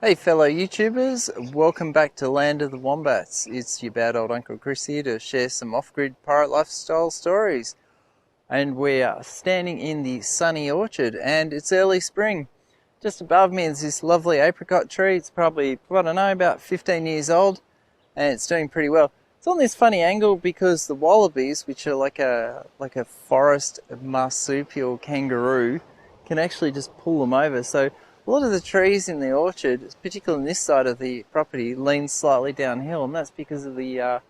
Hey fellow YouTubers, welcome back to Land of the Wombats. It's your bad old Uncle Chris here to share some off-grid pirate lifestyle stories. And we are standing in the sunny orchard and it's early spring. Just above me is this lovely apricot tree. It's probably, I don't know, about 15 years old and it's doing pretty well. It's on this funny angle because the wallabies, which are like a forest marsupial kangaroo, can actually just pull them over. So a lot of the trees in the orchard, particularly on this side of the property, lean slightly downhill, and that's because of the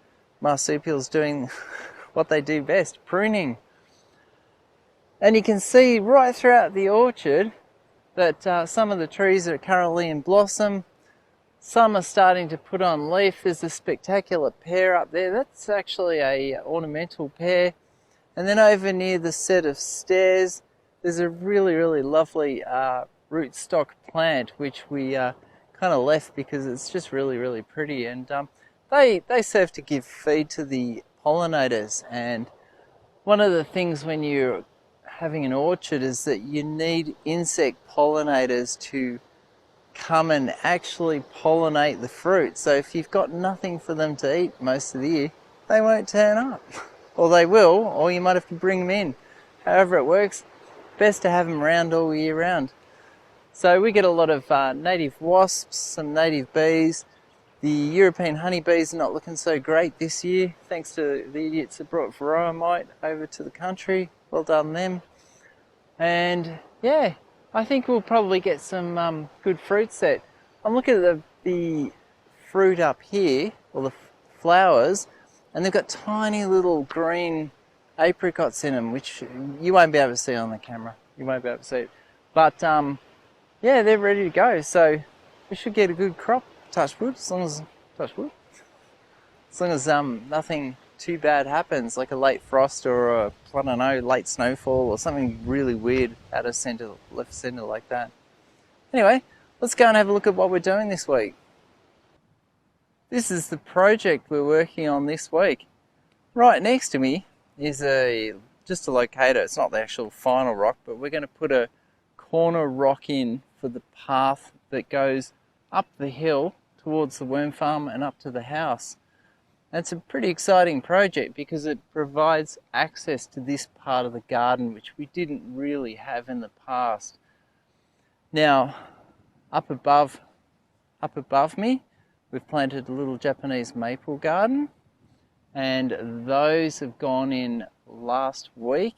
marsupials doing what they do best, pruning. And you can see right throughout the orchard that some of the trees are currently in blossom. Some are starting to put on leaf. There's a spectacular pear up there. That's actually a ornamental pear. And then over near the set of stairs, there's a really lovely rootstock plant which we kind of left because it's just really pretty, and they serve to give feed to the pollinators. And one of the things when you're having an orchard is that you need insect pollinators to come and actually pollinate the fruit. So if you've got nothing for them to eat most of the year, they won't turn up. Or they will, or you might have to bring them in. However it works, best to have them around all year round. So we get a lot of native wasps, some native bees. The European honeybees are not looking so great this year, thanks to the idiots that brought varroa mite over to the country. Well done them. And yeah, I think we'll probably get some good fruit set. I'm looking at the fruit up here, or the flowers, and they've got tiny little green apricots in them, which you won't be able to see on the camera. You won't be able to see it. But yeah, they're ready to go, so we should get a good crop, touch wood, as long as nothing too bad happens, like a late frost or a, I don't know, late snowfall or something really weird out of centre, left centre like that. Anyway, let's go and have a look at what we're doing this week. This is the project we're working on this week. Right next to me is just a locator. It's not the actual final rock, but we're going to put a corner rock in for the path that goes up the hill towards the worm farm and up to the house. It's a pretty exciting project because it provides access to this part of the garden which we didn't really have in the past. Now, up above me, we've planted a little Japanese maple garden, and those have gone in last week,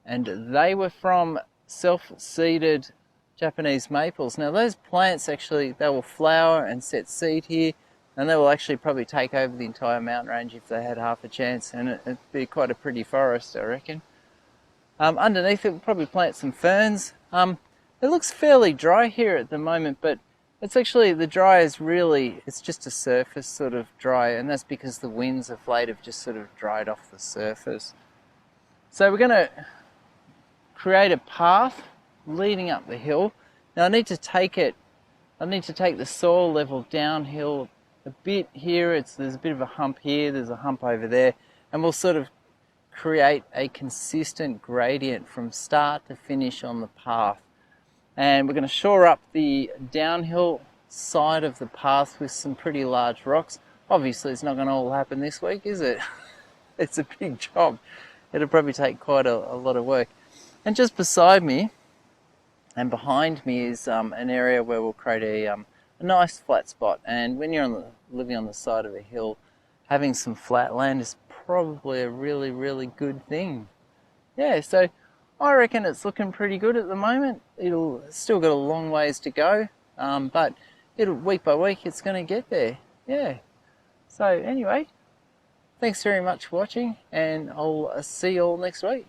and they were from self-seeded Japanese maples. Now those plants actually, they will flower and set seed here, and they will actually probably take over the entire mountain range if they had half a chance, and it'd be quite a pretty forest, I reckon. Underneath it we'll probably plant some ferns. It looks fairly dry here at the moment, but it's actually, the dry is really, it's just a surface sort of dry, and that's because the winds of late have just sort of dried off the surface. So we're going to create a path leading up the hill. Now I need to take the soil level downhill a bit here. There's a bit of a hump here, there's a hump over there, and we'll sort of create a consistent gradient from start to finish on the path. And we're going to shore up the downhill side of the path with some pretty large rocks. Obviously it's not going to all happen this week, is it? It's a big job. It'll probably take quite a lot of work. And just beside me and behind me is an area where we'll create a nice flat spot. And when you're living on the side of a hill, having some flat land is probably a really good thing. Yeah, so I reckon it's looking pretty good at the moment. It'll still got a long ways to go, but week by week it's going to get there. Yeah. So anyway, thanks very much for watching, and I'll see you all next week.